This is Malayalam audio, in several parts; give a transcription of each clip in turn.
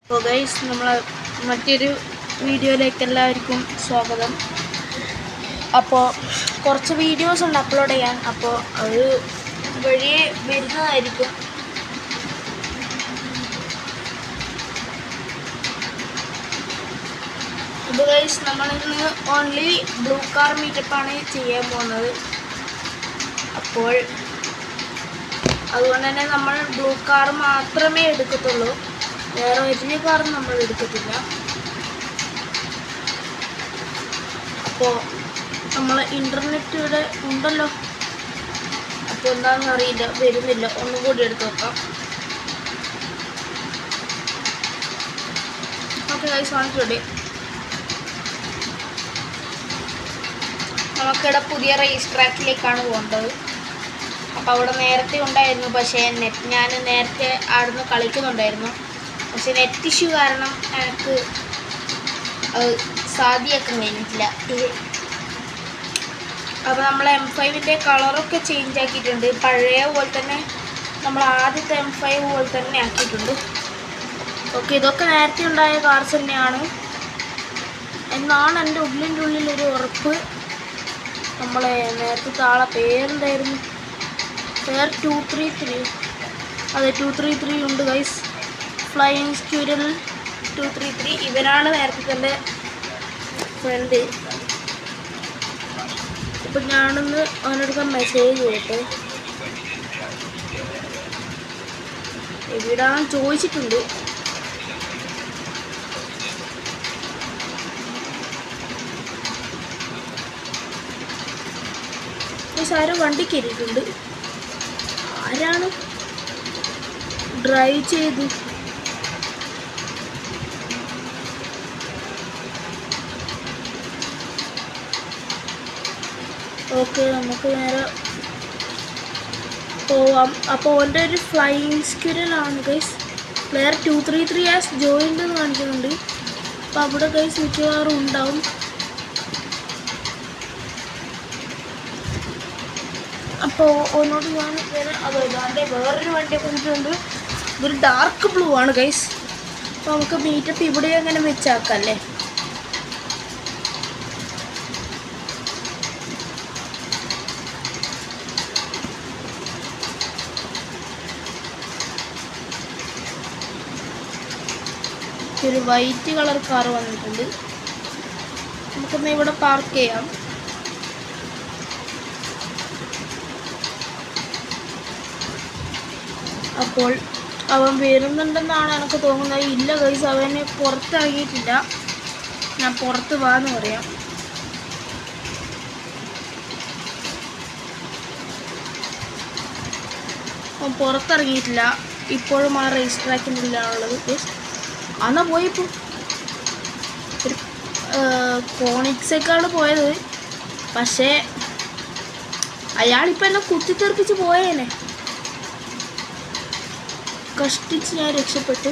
അപ്പോൾ ഗൈസ് നമ്മൾ മറ്റൊരു വീഡിയോയിലേക്ക് എല്ലാവർക്കും സ്വാഗതം. അപ്പോൾ കുറച്ച് വീഡിയോസ് ഉണ്ട് അപ്ലോഡ് ചെയ്യാൻ, അപ്പോൾ അത് വഴിയെ വരുന്നതായിരിക്കും. അപ്പോൾ ഗൈസ് നമ്മളിന്ന് ഓൺലി ബ്ലൂ കാർ മീറ്റപ്പാണ് ചെയ്യാൻ പോകുന്നത്. അപ്പോൾ അതുകൊണ്ട് തന്നെ നമ്മൾ ബ്ലൂ കാർ മാത്രമേ എടുക്കത്തുള്ളൂ, വേറെ വലിയ കാറും നമ്മൾ എടുക്കത്തില്ല. അപ്പോൾ നമ്മൾ ഇൻ്റർനെറ്റ് ഇവിടെ ഉണ്ടല്ലോ, അപ്പോൾ എന്താണെന്ന് അറിയില്ല, വരുന്നില്ല. ഒന്നും കൂടി എടുത്ത് വെക്കാം. ഓക്കെ ഗൈസ്, വാങ്ങിച്ചോട്ടെ. നമുക്കിവിടെ പുതിയ റേസ് ട്രാക്കിലേക്കാണ് പോകേണ്ടത്. അപ്പോൾ അവിടെ നേരത്തെ ഉണ്ടായിരുന്നു, പക്ഷേ ഞാൻ നേരത്തെ അവിടുന്ന് കളിക്കുന്നുണ്ടായിരുന്നു. പക്ഷെ നെറ്റ് ഇഷ്യൂ കാരണം എനിക്ക് സാധ്യമാക്കാൻ കഴിഞ്ഞിട്ടില്ല. അപ്പോൾ നമ്മൾ M5-ൻ്റെ കളറൊക്കെ ചേഞ്ച് ആക്കിയിട്ടുണ്ട്. പഴയ പോലെ തന്നെ നമ്മൾ ആദ്യത്തെ M5 പോലെ തന്നെ ആക്കിയിട്ടുണ്ട്. ഓക്കെ, ഇതൊക്കെ നേരത്തെ ഉണ്ടായ കാർസ് തന്നെയാണ് എന്നാണ് എൻ്റെ ഉള്ളിലൊരു ഉറപ്പ്. നമ്മളെ നേരത്തെ ആളെ പേരുണ്ടായിരുന്നു, പേര് 233. അതെ, 233 ഉണ്ട് ഗൈസ്. ഫ്ലൈയിങ് സ്ക്യൂരൽ 233 ഇവനാണ് നേരത്തെ എൻ്റെ ഫ്രണ്ട്. അപ്പം ഞാനൊന്ന് അവനടുത്ത് മെസ്സേജ് ചെയ്തിട്ട് എവിടാൻ ചോദിച്ചിട്ടുണ്ട്. ആരും വണ്ടി കയറിയിട്ടുണ്ട്. ആരാണ് ഡ്രൈവ് ചെയ്ത്? ഓക്കെ, നമുക്ക് നേരെ പോവാം. അപ്പോൾ ഓൻ്റെ ഒരു ഫ്ലൈയിങ് സ്ക്യൂരലാണ് ഗൈസ്. പ്ലെയർ 233 ആസ് ജോയിൻഡ് എന്ന് കാണിക്കുന്നുണ്ട്. അപ്പോൾ അവിടെ ഗൈസ് മിക്കവാറും ഉണ്ടാവും. അപ്പോൾ ഓനോട് ഞാൻ അതെ വേറൊരു വണ്ടിയൊക്കെ വന്നിട്ടുണ്ട്. ഇതൊരു ഡാർക്ക് ബ്ലൂ ആണ് ഗൈസ്. അപ്പോൾ നമുക്ക് മീറ്റപ്പ് ഇവിടെ അങ്ങനെ വെച്ചാക്കല്ലേ. ഒരു വൈറ്റ് കളർ കാർ വന്നിട്ടുണ്ട്. നമുക്കൊന്ന് ഇവിടെ പാർക്ക് ചെയ്യാം. അപ്പോൾ അവൻ വരുന്നുണ്ടെന്നാണ് എനിക്ക് തോന്നുന്നത്. ഇല്ല ഗൈസ്, അവന് പുറത്തിറങ്ങിയിട്ടില്ല. ഞാൻ പുറത്ത് വാന്ന് പറയാം. അവൻ പുറത്തിറങ്ങിയിട്ടില്ല, ഇപ്പോഴും ആ റേസ് ട്രാക്കിൻ്റെ ഉള്ളിലാണുള്ളത്. ഗൈസ് അന്നാ പോയപ്പോൾ ഒരു കോണിക്സേക്കാണ് പോയത്, പക്ഷേ അയാളിപ്പോൾ എന്നെ കുത്തിത്തെറിപ്പിച്ച് പോയേനെ. കഷ്ടിച്ച് ഞാൻ രക്ഷപ്പെട്ടു.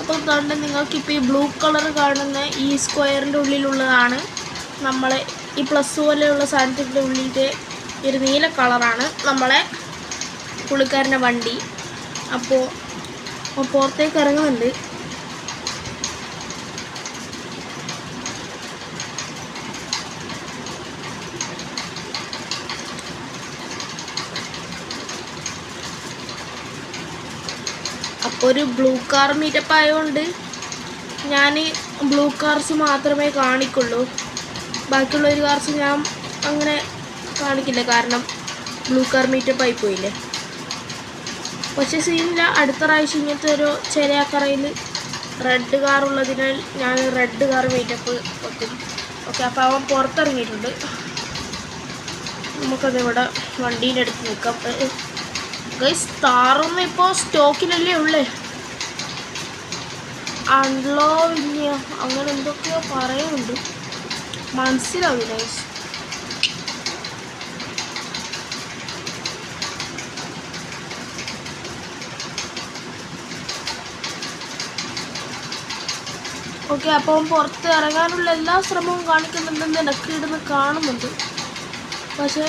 അപ്പോൾ അതുകൊണ്ട് നിങ്ങൾക്കിപ്പോൾ ഈ ബ്ലൂ കളർ കാണുന്ന ഈ സ്ക്വയറിൻ്റെ ഉള്ളിലുള്ളതാണ് നമ്മളെ ഈ പ്ലസ് പോലെയുള്ള സാധനത്തിൻ്റെ ഉള്ളിലത്തെ ഒരു നീല കളറാണ് നമ്മളെ പുള്ളിക്കാരൻ്റെ വണ്ടി. അപ്പോൾ പുറത്തേക്ക് ഇറങ്ങുന്നുണ്ട്. അപ്പോൾ ഒരു ബ്ലൂ കാർ മീറ്റപ്പ് ആയതുകൊണ്ട് ഞാൻ ബ്ലൂ കാർസ് മാത്രമേ കാണിക്കുള്ളൂ. ബാക്കിയുള്ള ഒരു കാർസ് ഞാൻ അങ്ങനെ കാണിക്കില്ല, കാരണം ബ്ലൂ കാർ മീറ്റപ്പ് ആയിപ്പോയില്ലേ. പക്ഷേ സീനില്ല, അടുത്ത പ്രാവശ്യം ഇങ്ങനത്തെ ഒരു ചെറിയ കറയിൽ റെഡ് കാർ ഉള്ളതിനാൽ ഞാൻ റെഡ് കാർ മീറ്റപ്പ് വെക്കും. ഓക്കെ, അപ്പോൾ അവൻ പുറത്തിറങ്ങിയിട്ടുണ്ട്. നമുക്കതിവിടെ വണ്ടീൻ്റെ അടുത്ത് നിൽക്കാം. ഗൈസ് താറൊന്നും ഇപ്പോൾ സ്റ്റോക്കിലല്ലേ ഉള്ളേ, അൺലോ ഇല്ല അങ്ങനെ എന്തൊക്കെയോ പറയുന്നുണ്ട്, മനസ്സിലാവില്ല ഗൈസ്. ഓക്കെ, അപ്പം പുറത്ത് ഇറങ്ങാനുള്ള എല്ലാ ശ്രമവും കാണിക്കുന്നുണ്ടെന്ന് എനിക്ക് ഇടുന്ന് കാണുന്നുണ്ട്. പക്ഷേ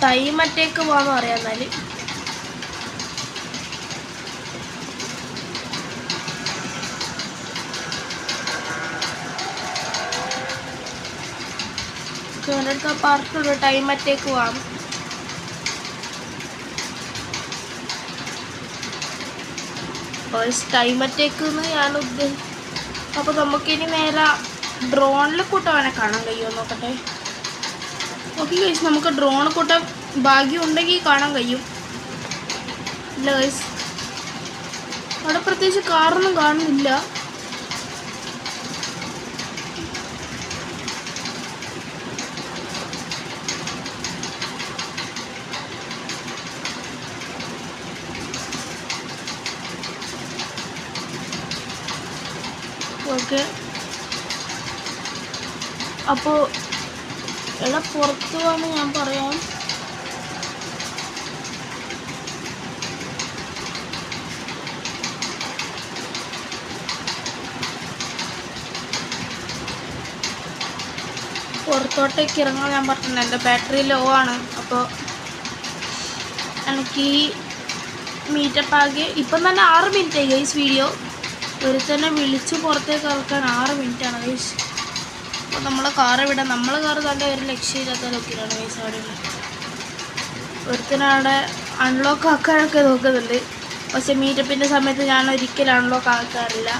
ടൈം അറ്റേക്ക് പോകാമെന്ന് പറയാം. എന്നാൽ എൻ്റെ അടുത്ത് ആ പാർക്കുള്ള ടൈം അറ്റേക്ക് പോവാം. ടൈം അറ്റേക്ക് ഞാൻ ഉദ്ദേശിച്ചു. അപ്പോൾ നമുക്കിനി നേരെ ഡ്രോണിൽ കൂട്ടവനെ കാണാൻ കഴിയുമോ നോക്കട്ടെ. ഓക്കെ ഗൈസ്, നമുക്ക് ഡ്രോൺ കൂട്ടം ഭാഗ്യം ഉണ്ടെങ്കിൽ കാണാൻ കഴിയും. ഇല്ല ഗൈസ്, അവിടെ പ്രത്യേകിച്ച് കാറൊന്നും കാണുന്നില്ല. ഓക്കെ, അപ്പോൾ എടാ പുറത്ത് പോകാമെന്ന് ഞാൻ പറയാം. പുറത്തോട്ടേക്ക് ഇറങ്ങാൻ ഞാൻ പറഞ്ഞിട്ടുണ്ട്. എൻ്റെ ബാറ്ററി ലോ ആണ്. അപ്പോൾ എനിക്ക് ഈ മീറ്റപ്പ് ആകെ ഇപ്പം തന്നെ 6 മിനിറ്റ് ആയി ഗൈസ്. വീഡിയോ ഒരു തന്നെ വിളിച്ച് പുറത്തേക്ക് ഇറക്കാൻ 6 മിനിറ്റാണ് ഗൈസ്. അപ്പോൾ നമ്മളെ കാറ് വിടാം. നമ്മളെ കാറ് തന്നെ ഒരു ലക്ഷ്യമില്ലാത്ത നോക്കിയാണ് ഗൈസ്. അവിടെ ഒരുത്തനവിടെ അൺലോക്ക് ആക്കാനൊക്കെ നോക്കുന്നുണ്ട്. പക്ഷെ മീറ്റപ്പിൻ്റെ സമയത്ത് ഞാൻ ഒരിക്കലും അൺലോക്ക് ആക്കാറില്ല.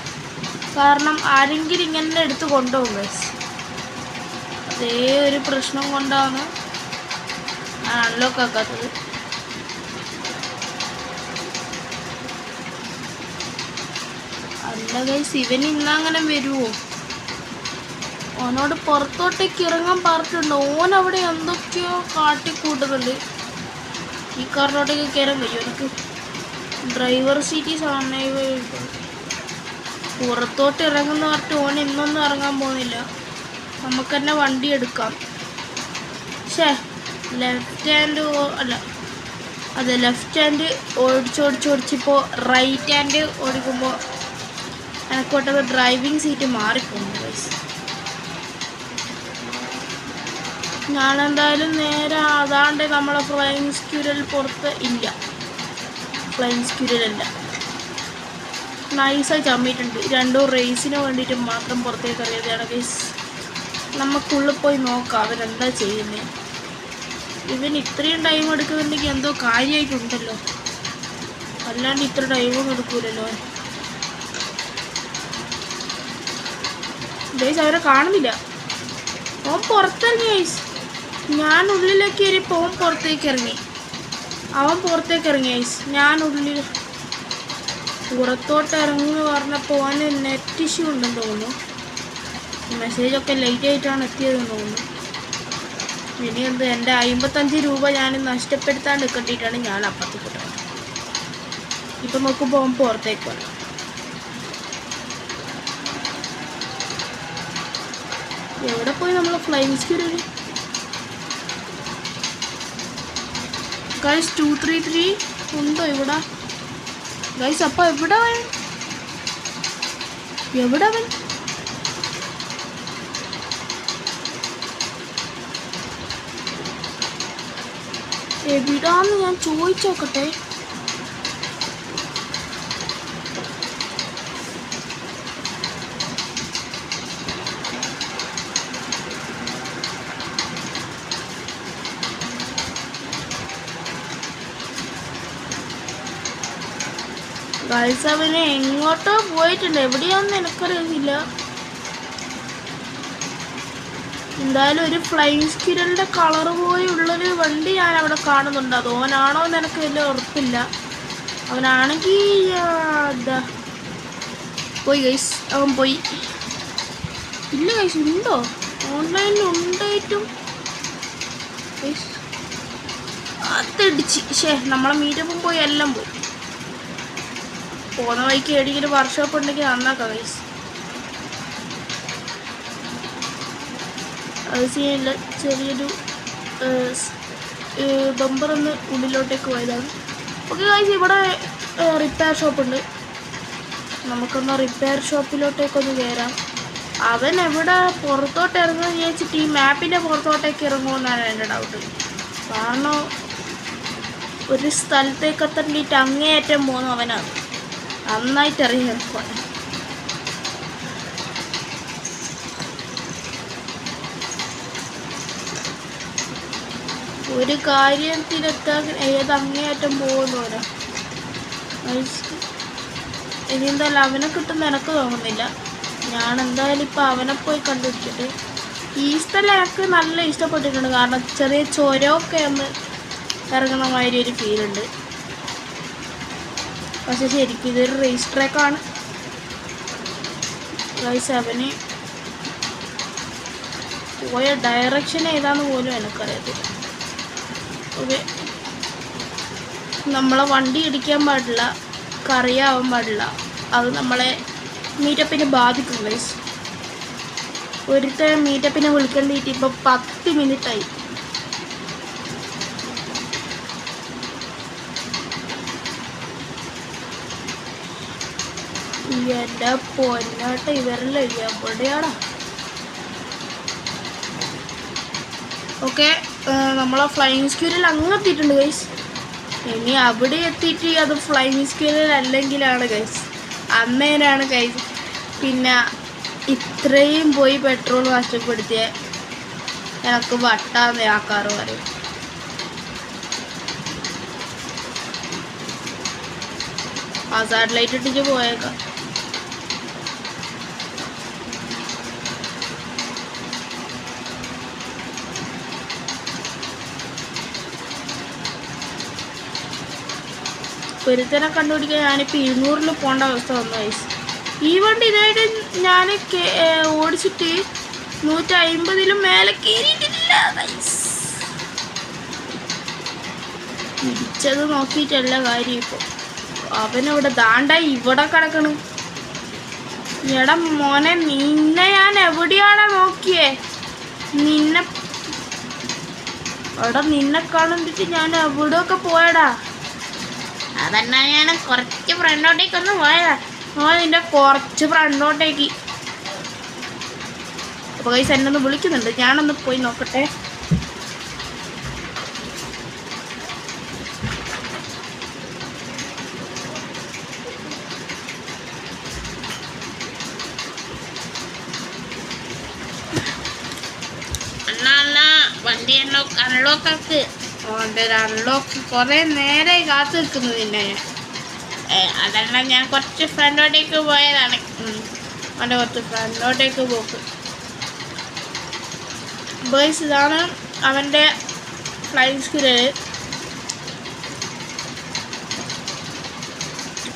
കാരണം ആരെങ്കിലും ഇങ്ങനെ എടുത്ത് കൊണ്ടുപോകും ഗൈസ്. അതേ ഒരു പ്രശ്നം കൊണ്ടാണ് ഞാൻ അൺലോക്ക് ആക്കാത്തത്. അല്ല ഗൈസ്, ഇവൻ ഇന്നങ്ങനെ വരുമോ? ഓനോട് പുറത്തോട്ടേക്ക് ഇറങ്ങാൻ പറഞ്ഞിട്ടുണ്ട്. ഓൻ അവിടെ എന്തൊക്കെയോ കാട്ടിക്കൂട്ടുന്നുണ്ട്. ഈ കാറിനോട്ടേക്ക് കയറാൻ കഴിയും എനിക്ക്. ഡ്രൈവർ സീറ്റ് സമയം പുറത്തോട്ട് ഇറങ്ങുന്ന പറഞ്ഞിട്ട് ഓൻ ഇന്നൊന്നും ഇറങ്ങാൻ പോകുന്നില്ല. നമുക്ക് തന്നെ വണ്ടി എടുക്കാം. പക്ഷേ ലെഫ്റ്റ് ഹാൻഡ് അല്ല, അതെ ലെഫ്റ്റ് ഹാൻഡ് ഓടിച്ചോടിച്ചിപ്പോൾ റൈറ്റ് ഹാൻഡ് ഓടിക്കുമ്പോൾ എനിക്കോട്ടത് ഡ്രൈവിംഗ് സീറ്റ് മാറിപ്പോകുന്നു ഗൈസ്. ഞാനെന്തായാലും നേരെ അതാണ്ട് നമ്മളെ ഫ്ലൈയിങ് സ്ക്യൂരൽ പുറത്ത് ഇല്ല. ഫ്ലൈയിങ് സ്ക്യൂരലല്ല, നൈസായി ചമ്മിയിട്ടുണ്ട്. രണ്ടും റേസിന് വേണ്ടിയിട്ട് മാത്രം പുറത്തേക്ക് അറിയാതെയാണ് ഗൈസ്. നമുക്കുള്ളിൽ പോയി നോക്കാം അവരെന്താ ചെയ്യുന്നത്. ഇവൻ ഇത്രയും ടൈം എടുക്കുന്നുണ്ടെങ്കിൽ എന്തോ കാര്യമായിട്ടുണ്ടല്ലോ, അല്ലാണ്ട് ഇത്ര ടൈമൊന്നും എടുക്കൂലല്ലോ ഗൈസ്. അവരെ കാണുന്നില്ല. ഓൻ പുറത്തിറങ്ങി ഗൈസ്. ഞാൻ ഉള്ളിലേക്ക് കയറിയപ്പോൾ ഓൻ പുറത്തേക്ക് ഇറങ്ങി. അവൻ പുറത്തേക്ക് ഇറങ്ങി ഗൈസ്. ഞാൻ ഉള്ളിൽ പുറത്തോട്ട് ഇറങ്ങുമെന്ന് പറഞ്ഞപ്പോൾ ഓന് നെറ്റ് ഇഷ്യൂ ഉണ്ടെന്ന് തോന്നുന്നു. മെസ്സേജൊക്കെ ലേറ്റ് ആയിട്ടാണ് എത്തിയതെന്ന് തോന്നുന്നു. ഇനി എന്ത്, എൻ്റെ 55 രൂപ ഞാൻ നഷ്ടപ്പെടുത്താണ്ട് നിൽക്കേണ്ടിയിട്ടാണ് ഞാൻ അപ്പുറത്ത് കിട്ടുന്നത്. ഇപ്പം നോക്കുമ്പോൾ ഓൻ പുറത്തേക്ക് വന്നു. എവിടെ പോയി നമ്മൾ ഫ്ലൈയിങ് സ്ക്യൂരൽ ഗൈസ്? 233 ഉണ്ടോ ഇവിടെ ഗൈസ്? അപ്പോൾ എവിടെ അവൻ? എവിടാന്ന് ഞാൻ ചോദിച്ചോക്കട്ടെ. ഗൈസ് അവന് എങ്ങോട്ടോ പോയിട്ടുണ്ട്, എവിടെയാണെന്ന് എനിക്കറിയില്ല. എന്തായാലും ഒരു ഫ്ലൈയിങ് സ്ക്യൂരലിൻ്റെ കളർ പോയുള്ളൊരു വണ്ടി ഞാൻ അവിടെ കാണുന്നുണ്ട്. അത് ഓനാണോ എന്ന് എനിക്ക് വലിയ ഉറപ്പില്ല. അവനാണെങ്കിൽ എന്താ പോയി ഗൈസ്, അവൻ പോയി. ഇല്ല ഗൈസ്, ഉണ്ടോ? ഓൺലൈനിൽ ഉണ്ടായിട്ടും ഗൈസ് അതടിച്ച് നമ്മളെ മീറ്റപ്പും പോയി, എല്ലാം പോയി. പോകുന്ന വഴിക്ക് എവിടെയെങ്കിലും വർക്ക്ഷോപ്പ് ഉണ്ടെങ്കിൽ നന്നാക്കാം ഗൈസ്. അത് സീനില്ല, ചെറിയൊരു ബമ്പറൊന്ന് ഉള്ളിലോട്ടേക്ക് പോയതാണ്. ഓക്കെ ഗൈസ്, ഇവിടെ റിപ്പയർ ഷോപ്പുണ്ട്. നമുക്കൊന്ന് റിപ്പയർ ഷോപ്പിലോട്ടേക്കൊന്ന് കയറാം. അവൻ എവിടെ പുറത്തോട്ട് ഇറങ്ങുമെന്ന് വിചാരിച്ചിട്ട് ഈ മാപ്പിൻ്റെ പുറത്തോട്ടേക്ക് ഇറങ്ങുമെന്നാണ് എൻ്റെ ഡൗട്ട്. കാരണം ഒരു സ്ഥലത്തേക്ക് എത്തേണ്ടിയിട്ട് അങ്ങേയറ്റം പോകുന്നു അവനാണ്. നന്നായിട്ടറിയാം. ഒരു കാര്യത്തിലെത്താൻ ഏത് അങ്ങേയറ്റം പോകുന്നവരാ. ഇനി എന്തായാലും അവനെ കിട്ടുന്ന എനിക്ക് തോന്നുന്നില്ല. ഞാൻ എന്തായാലും ഇപ്പം അവനെ പോയി കണ്ടുപിടിച്ചിട്ട്. ഈ സ്ഥലം എനിക്ക് നല്ല ഇഷ്ടപ്പെട്ടിട്ടുണ്ട്. കാരണം ചെറിയ ചുരമൊക്കെ ഒന്ന് ഇറങ്ങുന്ന മാതിരി ഒരു ഫീലുണ്ട്. പക്ഷെ ശരിക്കും ഇതൊരു റേസ് ട്രാക്കാണ്. അവന് പോയ ഡയറക്ഷൻ ഏതാന്ന് പോലും എനിക്കറിയത്തില്ല. ഓക്കെ, നമ്മളെ വണ്ടി ഇടിക്കാൻ പാടില്ല, കറിയാവാൻ പാടില്ല. അത് നമ്മളെ മീറ്റപ്പിനെ ബാധിക്കും ഗൈസ്. ഒരുത്തൻ മീറ്റപ്പിനെ വിളിക്കേണ്ടിയിട്ട് ഇപ്പോൾ 10 മിനിറ്റായി. എൻ്റെ പൊന്നാട്ട ഇവരല്ലേ എവിടെയാടാ. ഓക്കെ, നമ്മളെ ഫ്ലൈയിങ് സ്ക്യൂരിൽ അങ്ങ് എത്തിയിട്ടുണ്ട് ഗൈസ്. ഇനി അവിടെ എത്തിയിട്ട് അത് ഫ്ലൈയിങ് സ്ക്യൂരിൽ അല്ലെങ്കിലാണ് ഗൈസ്, അന്നേനാണ് ഗൈസ് പിന്നെ ഇത്രയും പോയി പെട്രോൾ നഷ്ടപ്പെടുത്തിയ എനിക്ക് വട്ടാന്ന് ആക്കാറ് പറയും. ആ സാറ്റലൈറ്റ് ഇട്ടിട്ട് പോയേക്കാം. ഒരുത്തനെ കണ്ടുപിടിക്കാൻ ഞാനിപ്പോൾ 200-ൽ പോകേണ്ട അവസ്ഥ വന്നു ഗൈസ്. ഈ വണ്ടി ഇതായിട്ട് ഞാൻ ഓടിച്ചിട്ട് 150-ലും മേലെ കയറിയിട്ടില്ല ഗൈസ്. ഇടിച്ചത് നോക്കിയിട്ടല്ല കാര്യം. ഇപ്പോൾ അവനിവിടെ ദാണ്ടായി ഇവിടെ കിടക്കണ്. എടാ മോനെ, നിന്നെ ഞാൻ എവിടെയാണോ നോക്കിയേ? നിന്നെ കാണുന്നിട്ട് ഞാൻ എവിടെയൊക്കെ പോയടാ. അതന്നെ ഞാൻ കുറച്ച് ഫ്രണ്ടോട്ടേക്കൊന്ന് പോയതാ. നിന്റെ കുറച്ച് ഫ്രണ്ടോട്ടേക്ക്. അപ്പോൾ ഗൈസ് എന്നെ ഒന്ന് വിളിക്കുന്നുണ്ട്, ഞാനൊന്ന് പോയി നോക്കട്ടെ. വണ്ടി അൺലോക്കാക്ക്. അൺലോക്ക് കുറേ നേരമായി കാത്തു നിൽക്കുന്നു നിന്നെ. അതല്ല, ഞാൻ കുറച്ച് ഫ്രണ്ടോട്ടേക്ക് പോയതാണ്. അവൻ്റെ കുറച്ച് ഫ്രണ്ടോട്ടേക്ക് പോക്ക്. ബോയ്സ്, ഇതാണ് അവൻ്റെ ഫ്ലൈയിങ് സ്ക്യൂരിൽ.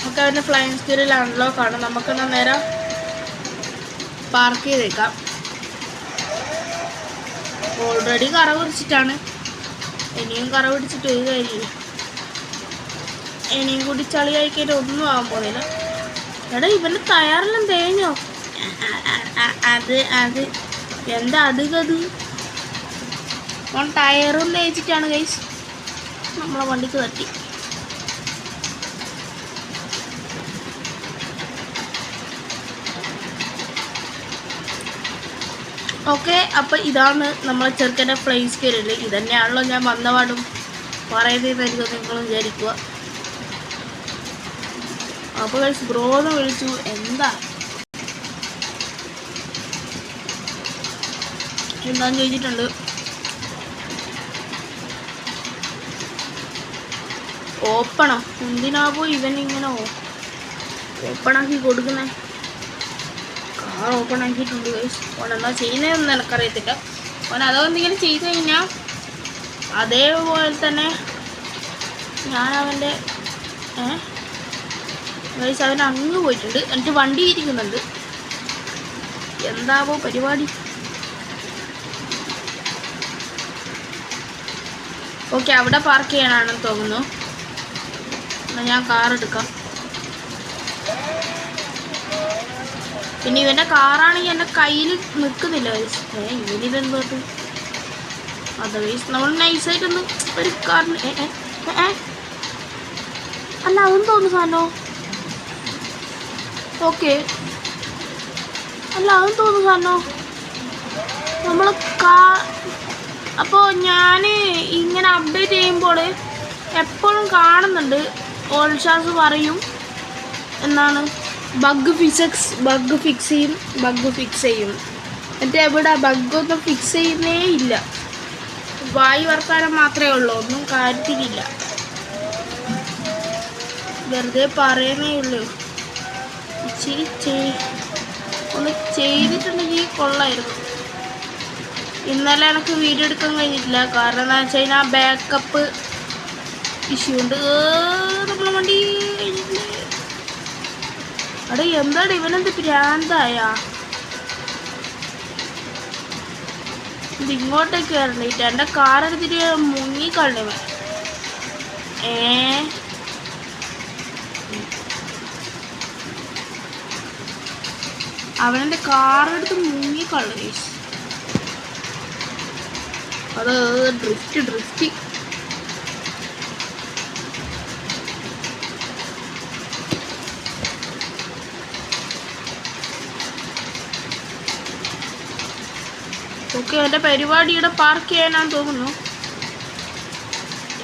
നമുക്ക് അവൻ്റെ ഫ്ലൈയിങ് സ്ക്യൂരിൽ അൺലോക്കാണ്. നമുക്കെന്നാ നേരം പാർക്ക് ചെയ്തേക്കാം. ഓൾറെഡി കറ പിടിച്ചിട്ടാണ്. ഇനിയും കറ പിടിച്ചിട്ട് ഒരു കാര്യമില്ല. ഇനിയും കൂടി ചളി കഴിക്കായിട്ട് ഒന്നും ആവാൻ പോകുന്നില്ല. എടാ, ഇവൻ്റെ ടയറെല്ലാം തേഞ്ഞോ? അത് എന്താ അത് ഓൻ ടയറും തേച്ചിട്ടാണ് ഗൈസ് നമ്മളെ വണ്ടിക്ക് തട്ടി. ഓക്കെ, അപ്പോൾ ഇതാണ് നമ്മളെ ചെറുക്കൻ്റെ ഫ്ലൈയിങ് സ്ക്യൂരിൽ. ഇതന്നെയാണല്ലോ ഞാൻ വന്നപാടും പറയുന്നതെന്നായിരിക്കും നിങ്ങൾ വിചാരിക്കുക. അപ്പോൾ ഗൈസ് ബ്രോന്ന് വിളിച്ചു. എന്താന്ന് ചോദിച്ചിട്ടുണ്ട്. ഓപ്പണോ? എന്തിനാവോ ഇവനിങ്ങനെ ഓപ്പണാക്കി കൊടുക്കുന്നേ? കാർ ഓപ്പൺ ആക്കിയിട്ടുണ്ട് ഗൈസ്. ഓൻ എന്താ ചെയ്യുന്നതെന്ന് എനിക്കറിയത്തില്ല. ഓൻ അതൊന്നിങ്ങനെ ചെയ്ത് കഴിഞ്ഞാൽ അതേപോലെ തന്നെ ഞാൻ അവൻ്റെ ഗൈസ് അവൻ അങ്ങ് പോയിട്ടുണ്ട്. എന്നിട്ട് വണ്ടി ഇരിക്കുന്നുണ്ട്. എന്താവോ പരിപാടി. ഓക്കെ, അവിടെ പാർക്ക് ചെയ്യാനാണെന്ന് തോന്നുന്നു. എന്നാൽ ഞാൻ കാർ എടുക്കാം. പിന്നെ ഇവൻ്റെ കാറാണെങ്കിൽ എൻ്റെ കയ്യിൽ നിൽക്കുന്നില്ല വയസ്സ്. ഇവനിതെന്തോട്ട് അത് വയസ്സ് നമ്മൾ നൈസായിട്ടൊന്ന് ഒരു കാറിന് അല്ല അതെന്ന് തോന്നുന്നു സാധനോ. ഓക്കെ, അല്ല അതെന്ന് തോന്നുന്നു സാധനോ നമ്മൾ അപ്പോൾ ഞാൻ ഇങ്ങനെ അപ്ഡേറ്റ് ചെയ്യുമ്പോൾ എപ്പോഴും കാണുന്നുണ്ട് ഓൾഷാസ് പറയും എന്നാണ് ബഗ് ഫിക്സ് ചെയ്യും. എന്നിട്ട് എവിടെ ബഗ്ഗൊന്നും ഫിക്സ് ചെയ്യുന്നേ ഇല്ല. വായു വർത്താനം മാത്രമേ ഉള്ളൂ, ഒന്നും കാര്യത്തിലില്ല. വെറുതെ പറയുന്നേ ഉള്ളൂ. ഇച്ചിരി ഒന്ന് ചെയ്തിട്ടുണ്ടെങ്കിൽ കൊള്ളായിരുന്നു. ഇന്നലെ എനിക്ക് വീഡിയോ എടുക്കാൻ കഴിഞ്ഞിട്ടില്ല. കാരണം എന്താ വെച്ച് കഴിഞ്ഞാൽ ബാക്കപ്പ് ഇഷ്യൂ ഉണ്ട്. നമ്മളെ വണ്ടി കഴിഞ്ഞിട്ടില്ലേ? അവിടെ എന്താണ് ഇവനെന്ത് ഭ്രാന്തായ? ഇത് ഇങ്ങോട്ടേക്ക് വരണിട്ട് എൻ്റെ കാറെടുത്തിട്ട് മുങ്ങിക്കളഞ്ഞവൻ. അവനെൻ്റെ കാറെടുത്ത് മുങ്ങിക്കളഞ്ഞു. അത് ഡ്രിഫ്റ്റ് ഓക്കെ. എൻ്റെ പരിപാടി ഇവിടെ പാർക്ക് ചെയ്യാനാന്ന് തോന്നുന്നു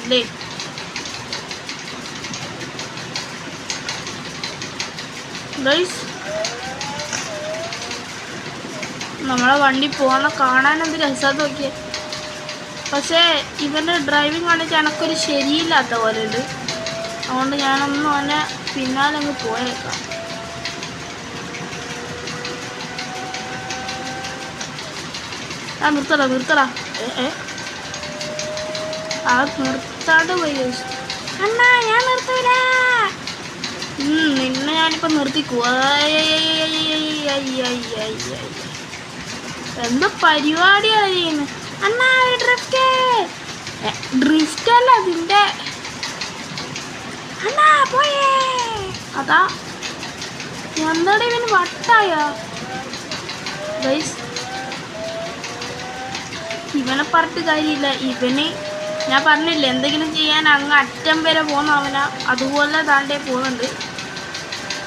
അല്ലേ? ഗൈസ്, നമ്മളെ വണ്ടി പോകുന്ന കാണാൻ എന്ത് രസം നോക്കിയേ. പക്ഷേ ഇവൻ്റെ ഡ്രൈവിംഗ് കാണിച്ച് എനക്കൊരു ശരിയില്ലാത്ത പോലെ ഉണ്ട്. അതുകൊണ്ട് ഞാനൊന്നും അവനെ പിന്നാലെ അങ്ങ് പോയേക്കാം. നിർത്തടാ. ആ നിർത്താണ്ട് പോയി. അണ്ണാ ഞാൻ നിർത്തൂല. നിന്നെ ഞാനിപ്പോൾ നിർത്തിക്കൂ. എന്താ പരിപാടിയാണ് ചെയ്യുന്നത് അണ്ണാ? ഡ്രിഫ്റ്റ് അല്ല അതിൻ്റെ. അണ്ണാ പോയേ. അതാ എന്താടാ ഇവന് വട്ടായ? ഗൈസ്, ഇവനെ പറഞ്ഞിട്ട് കാര്യമില്ല. ഇവന് ഞാൻ പറഞ്ഞില്ലേ, എന്തെങ്കിലും ചെയ്യാൻ അങ്ങ് അറ്റം വരെ പോകുന്ന അവനാ. അതുപോലെ താണ്ടേ പോകുന്നുണ്ട്.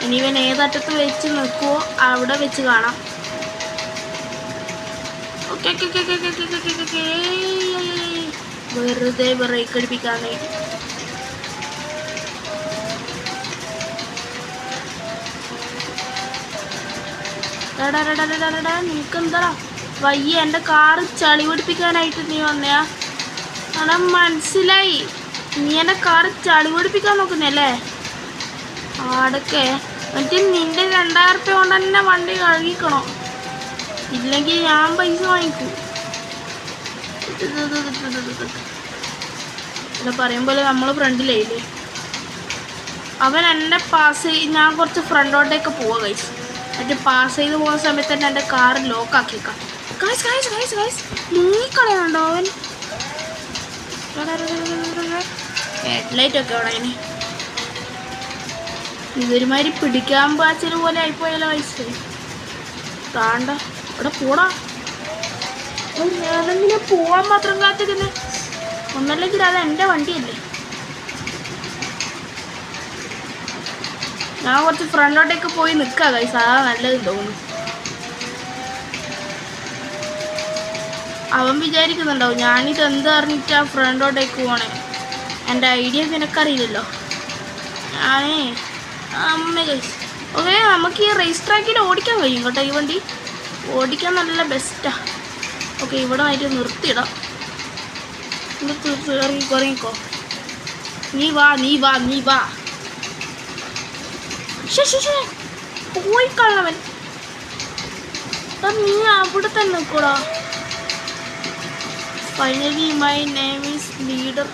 ഇനി ഇവൻ ഏതറ്റത്ത് വെച്ച് നിൽക്കുമോ അവിടെ വെച്ച് കാണാം. ഓക്കെ. വെറുതെ ബ്രേക്ക് അടിപ്പിക്കാന്ന്. നിനക്കെന്താ വയ്യ? എൻ്റെ കാറ് ചളി പിടിപ്പിക്കാനായിട്ട് നീ വന്നയാ? കാരണം മനസ്സിലായി, നീ എൻ്റെ കാറ് ചളി പിടിപ്പിക്കാൻ നോക്കുന്നല്ലേ? ആടൊക്കെ എന്നിട്ട് നിൻ്റെ 2000 റുപ്യ കൊണ്ട് തന്നെ വണ്ടി കഴുകിക്കണോ? ഇല്ലെങ്കിൽ ഞാൻ പൈസ വാങ്ങിക്കൂ. ഇവിടെ പറയുമ്പോൾ നമ്മൾ ഫ്രണ്ടിലായില്ലേ? അവൻ എന്നെ ഞാൻ കുറച്ച് ഫ്രണ്ടോട്ടേക്ക് പോവാ കഴിച്ചു. എന്നിട്ട് പാസ് ചെയ്ത് പോകുന്ന സമയത്ത് തന്നെ എൻ്റെ കാറ് ലോക്കാക്കിയേക്കാം. മുങ്ങിക്കളയുന്നുണ്ടോ അവൻ? ഹെഡ്ലൈറ്റ് ഒക്കെ അവിടെ അതിന് ഇതൊരുമാതിരി പിടിക്കാൻ പാച്ചൽ പോലെ ആയിപ്പോയാലോ വയസ്സ്. താണ്ട ഇവിടെ പോടാ. ഞാനെന്തിനാ പോവാൻ മാത്രം കാത്തിരുന്നേ? ഒന്നല്ലെങ്കിൽ അത് എൻ്റെ വണ്ടിയല്ലേ. ഞാൻ കുറച്ച് ഫ്രണ്ടോട്ടേക്ക് പോയി നിൽക്കാം ഗൈസ്, അതാ നല്ലത് തോന്നുന്നു. അവൻ വിചാരിക്കുന്നുണ്ടാവും ഞാനിത് എന്ത് അറിഞ്ഞിട്ടാ ഫ്രണ്ടോട്ടേക്ക് പോണേ. എൻ്റെ ഐഡിയ നിനക്കറിയില്ലല്ലോ. അമ്മ ഗൈസ്. ഓക്കെ, നമുക്ക് ഈ റേസ് ട്രാക്കിൽ ഓടിക്കാൻ കഴിയും കേട്ടോ. ഈ വണ്ടി ഓടിക്കാൻ നല്ല ബെസ്റ്റാ. ഓക്കെ, ഇവിടെ ആയിട്ട് നിർത്തിയിടാം. ഇറങ്ങിക്കോ. നീ വാ. പോയി കാണവൻ. നീ അവിടെ തന്നെ നിൽക്കൂടാ. Finally my name is leader.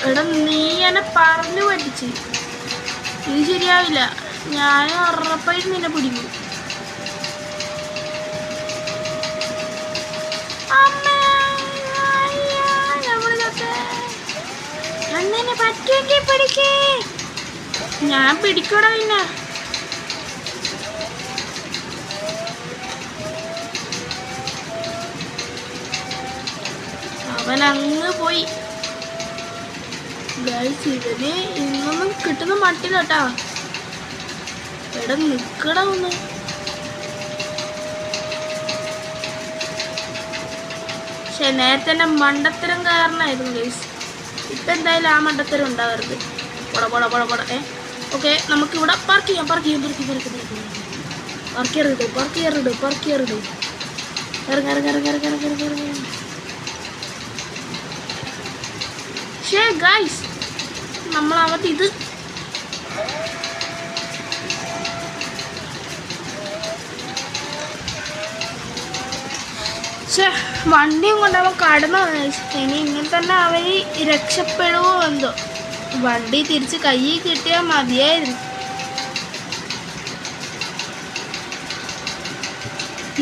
എടാ നീ എന്നെ പറഞ്ഞു പഠിച്ച്. ഇത് ശരിയാവില്ല. ഞാൻ ഉറപ്പായിട്ട് നിന്നെ പിടിക്കും. അന്നെ പറ്റുമെങ്കിൽ പിടിക്കേ. ഞാൻ പിടിക്കൂടാ പിന്നെ. അവൻ അങ്ങ് പോയി. ഗൈസ്, ഇവന് ഇന്നൊന്നും കിട്ടുന്ന മട്ടില്ല കേട്ടാ. എടാ നിക്കടാ ഒന്ന്. പക്ഷെ നേരത്തെ തന്നെ മണ്ടത്തരം കാരണമായിരുന്നു ഗൈസ്. ഇപ്പം എന്തായാലും ആ മണ്ടത്തരം ഉണ്ടാവരുത്. ഓക്കെ, നമുക്കിവിടെ പാർക്ക് ചെയ്യാം. പറക്കിയറിട് പറക്കിയറിട് പറക്കിയറിട്. ഇറങ്ങി. പക്ഷേ ഗൈസ് നമ്മളവത് ഇത് വണ്ടിയും കൊണ്ടവൻ കടന്നു. ഇനി ഇങ്ങനെ തന്നെ അവന് രക്ഷപ്പെടുവോ എന്തോ. വണ്ടി തിരിച്ച് കയ്യിൽ കിട്ടിയാൽ മതിയായിരുന്നു.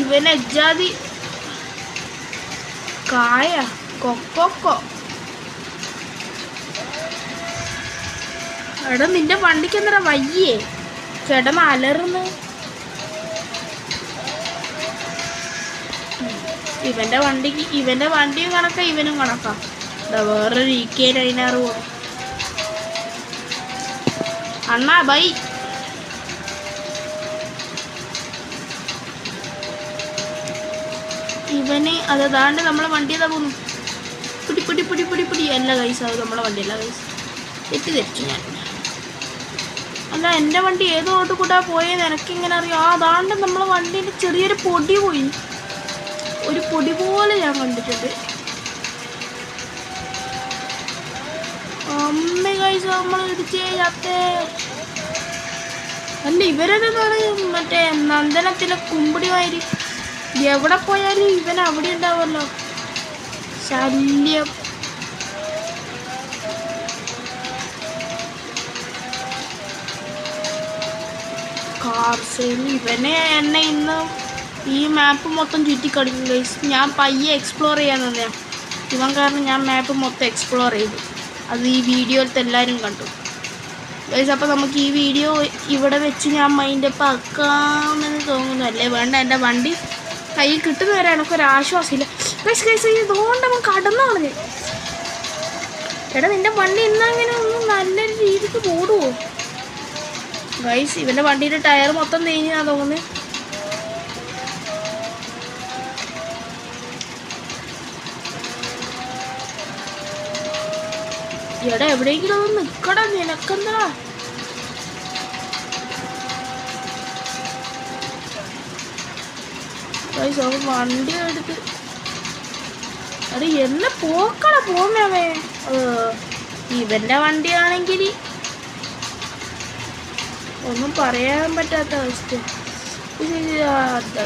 ഇവൻ എജാതി കായ കൊക്കോ. എടാ നിന്റെ വണ്ടിക്ക് എന്താ വയ്യേ കിടന്ന് അലറുന്നു. ഇവന്റെ വണ്ടിയും കണക്കാ ഇവനും കണക്കാ. വേറൊരു EK9R പോകും. അണ്ണാ ബൈ. ഇവന് അതാണ്ട് നമ്മളെ വണ്ടി ഏതാ പോകുന്നു. പിടി അല്ല കൈസ്, അത് നമ്മളെ വണ്ടിയല്ല കൈസ്, തെറ്റിദ്ധരിച്ചു ഞാൻ. അല്ല എൻ്റെ വണ്ടി ഏത് റോഡ് കൂടാ പോയെന്ന് എനിക്കിങ്ങനെ അറിയാം. അതാണ്ട് നമ്മളെ വണ്ടീൻ്റെ ചെറിയൊരു പൊടി പോയി. ഒരു പൊടി പോലെ ഞാൻ കണ്ടിട്ടുണ്ട്. അമ്മ കൈസ് നമ്മൾ ഇടിച്ചേ ചത്തേ. അല്ല ഇവരെന്ന് പറയും മറ്റേ നന്ദനത്തിലെ കുമ്പിടിമാരി. എവിടെ പോയാലും ഇവൻ അവിടെ ഉണ്ടാവുമല്ലോ. ശല്യം. കാർസേൽ ഇവനെ എന്നെ ഇന്ന് ഈ മാപ്പ് മൊത്തം ചുറ്റിക്കടിക്കും ഗൈസ്. ഞാൻ പയ്യെ എക്സ്പ്ലോർ ചെയ്യാൻ തന്നെയാണ്. ഇവൻ കാരണം ഞാൻ മാപ്പ് മൊത്തം എക്സ്പ്ലോർ ചെയ്തു. അത് ഈ വീഡിയോയിലത്തെ എല്ലാവരും കണ്ടു ഗൈസ്. അപ്പോൾ നമുക്ക് ഈ വീഡിയോ ഇവിടെ വെച്ച് ഞാൻ മൈൻഡപ്പ് ആക്കാമെന്ന് തോന്നുന്നു. അല്ലേ വേണ്ട, എൻ്റെ വണ്ടി കയ്യിൽ കിട്ടുന്നവരെ എനിക്കൊരാശ്വാസമില്ല ഗൈസ്. ഇതുകൊണ്ട് അവൻ കടന്നു കളഞ്ഞ്. എടാ നിൻ്റെ വണ്ടി ഇന്നങ്ങനെ ഒന്നും നല്ലൊരു രീതിക്ക് ഓടുമോ ഗൈസ്? ഇവൻ്റെ വണ്ടിയുടെ ടയർ മൊത്തം തേഞ്ഞാ തോന്നുന്നു. എടാ എവിടെയെങ്കിലും ഒന്ന് നിൽക്കടാ, നിനക്കെന്താ? ഗൈസ് അവൻ വണ്ടി എടുത്ത് അത് എന്നെ പോക്കടാ പോന്നവേ. ഇവൻ്റെ വണ്ടിയാണെങ്കിൽ ഒന്നും പറയാൻ പറ്റാത്ത അവസ്ഥ.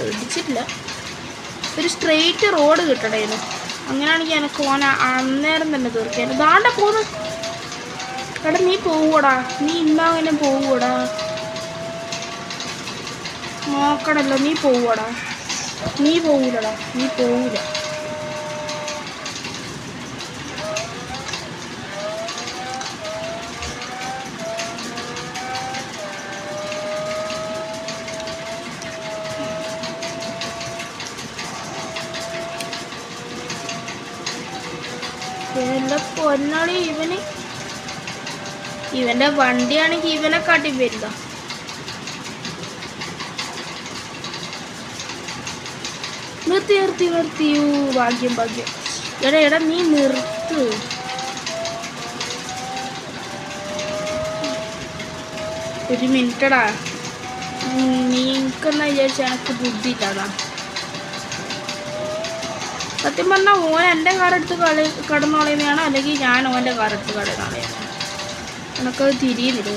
ഇടിച്ചിട്ടില്ല. ഒരു സ്ട്രെയിറ്റ് റോഡ് കിട്ടണേനു. അങ്ങനെയാണെങ്കിൽ എനിക്ക് ഓന അന്നേരം തന്നെ തീർക്കാനും. ദാണ്ട പോന്ന്. എടാ നീ പോവൂടാ, നീ ഇന്നങ്ങനെ പോവൂടാ. നോക്കണല്ലോ, നീ പോവൂടാ. നീ പോവൂലടാ, നീ പോവൂല. എൻ്റെ പൊന്നാളി ഇവൻ്റെ വണ്ടിയാണെങ്കിൽ ഇവനെ കാട്ടി വരിക. നിർത്തി ഭാഗ്യം. എടാ നീ നിർത്ത്. ഒരു മിനിറ്റടാ. നീക്കെന്നാ വിചാരിച്ച എനിക്ക് ബുദ്ധിയില്ലടാ. സത്യം പറഞ്ഞാൽ ഓൻ എൻ്റെ കാറെടുത്ത് കടന്നു കളയുന്നതാണോ അല്ലെങ്കിൽ ഞാൻ ഓൻ്റെ കാറെടുത്ത് കടന്നു കളയുന്നത് എനിക്കത് തിരിയുന്നില്ല.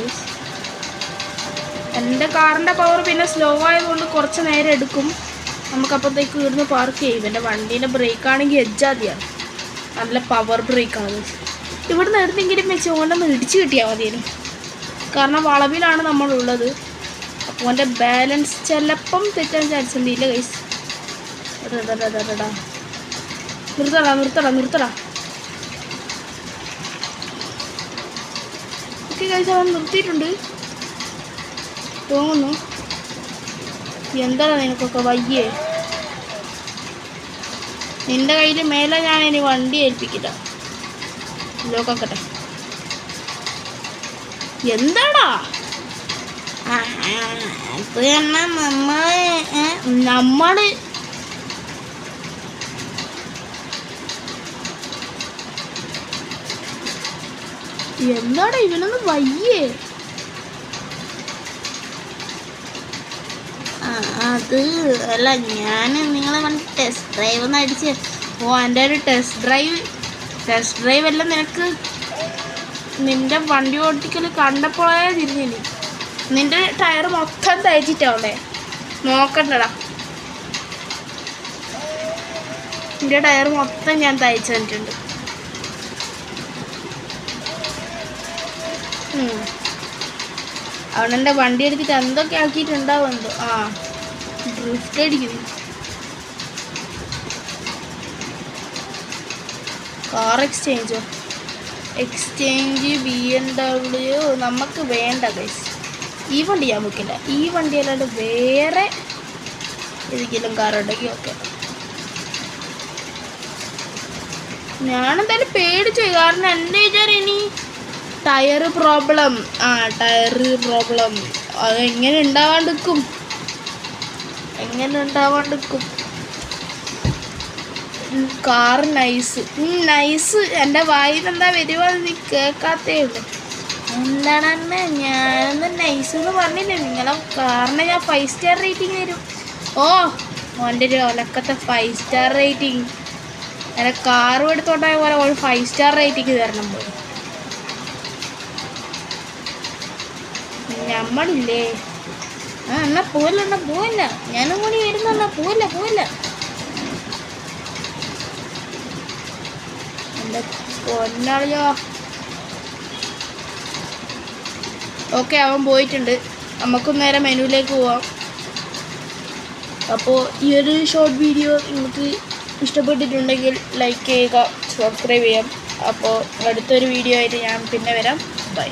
എൻ്റെ കാറിൻ്റെ പവർ പിന്നെ സ്ലോ ആയതുകൊണ്ട് കുറച്ച് നേരം എടുക്കും. നമുക്കപ്പോഴത്തേക്ക് ഇവിടുന്ന് പാർക്ക് ചെയ്യും. എൻ്റെ വണ്ടീൻ്റെ ബ്രേക്കാണെങ്കിൽ എജ്ജാതിയാണ്, നല്ല പവർ ബ്രേക്കാണ്. ഇവിടുന്ന് എടുത്തെങ്കിലും വെച്ച് ഓനൊന്ന് ഇടിച്ച് കിട്ടിയാൽ മതിയേനും. കാരണം വളവിലാണ് നമ്മളുള്ളത്. അപ്പോൾ ഓൻ്റെ ബാലൻസ് ചിലപ്പം തെറ്റാൻ ചാൻസ് ഉണ്ട്. ഇല്ല ഗൈസ്, നിർത്തടാ. ഓക്കെ ഗൈസ്, അവൻ നിർത്തിയിട്ടുണ്ട് തോന്നുന്നു. എന്താണ് നിനക്കൊക്കെ വയ്യേ? നിന്റെ കയ്യിൽ മേലെ ഞാൻ ഇനി വണ്ടി ഏൽപ്പിക്കില്ല. ലോക്കാക്കട്ടെ. എന്താടാ നമ്മള് എന്താടാ ഇവനൊന്ന് വയ്യേ? അത് അല്ല, ഞാൻ നിങ്ങളെ വണ്ടി ടെസ്റ്റ് ഡ്രൈവ് ഒന്ന് അടിച്ച്. എൻ്റെ ഒരു ടെസ്റ്റ് ഡ്രൈവ് എല്ലാം നിനക്ക് നിൻ്റെ വണ്ടി ഓടിക്കൽ കണ്ടപ്പോഴേ തിരിഞ്ഞില്ലേ. നിൻ്റെ ടയർ മൊത്തം തയ്ച്ചിട്ടാവല്ലേ? നോക്കണ്ടടാ, നിൻ്റെ ടയർ മൊത്തം ഞാൻ തയ്ച്ചു തന്നിട്ടുണ്ട്. അവനെൻ്റെ വണ്ടി എടുത്തിട്ട് എന്തൊക്കെ ആക്കിയിട്ടുണ്ടാവും എന്തോ. ഡ്രിഫ്റ്റ് അടിക്കുന്നു. കാർ എക്സ്ചേഞ്ച് BMW നമുക്ക് വേണ്ട ഗൈസ്. ഈ വണ്ടി ഞാൻ വെക്കില്ല. ഈ വണ്ടി അല്ലാണ്ട് വേറെ ഏതെങ്കിലും കാർ ഉണ്ടെങ്കിൽ ഓക്കെ. ഞാനെന്തായാലും പേടിച്ചു, കാരണം എൻ്റെ വിചാരം ഇനി ടയർ പ്രോബ്ലം അത് എങ്ങനെ ഉണ്ടാവാണ്ടിരിക്കും. കാർ നൈസ് എൻ്റെ വായിൽ എന്താ വരുവോ നീ കേൾക്കാത്തേ ഉള്ളൂ. എന്താണ് ഞാനൊന്ന് നൈസ് എന്ന് പറഞ്ഞില്ലേ. നിങ്ങളെ കാറിന് ഞാൻ 5 സ്റ്റാർ റേറ്റിംഗ് തരും. ഓൻ്റെ ഒരു ഒലക്കത്തെ 5 സ്റ്റാർ റേറ്റിംഗ്. എൻ്റെ കാറും എടുത്തോണ്ടായ പോലെ ഒരു 5 സ്റ്റാർ റേറ്റിംഗ് തരണം പോയി. നമ്മളില്ലേ എന്നാ പോവില്ല. ഞാനും കൂടി വരുന്ന പോവില്ല. എൻ്റെ പൊന്നാളിയോ. ഓക്കെ, അവൻ പോയിട്ടുണ്ട്. നമുക്കും നേരെ മെനുവിലേക്ക് പോവാം. അപ്പോൾ ഈ ഒരു ഷോർട്ട് വീഡിയോ നിങ്ങൾക്ക് ഇഷ്ടപ്പെട്ടിട്ടുണ്ടെങ്കിൽ ലൈക്ക് ചെയ്യുക, സബ്സ്ക്രൈബ് ചെയ്യാം. അപ്പോൾ അടുത്തൊരു വീഡിയോ ആയിട്ട് ഞാൻ പിന്നെ വരാം. ബൈ.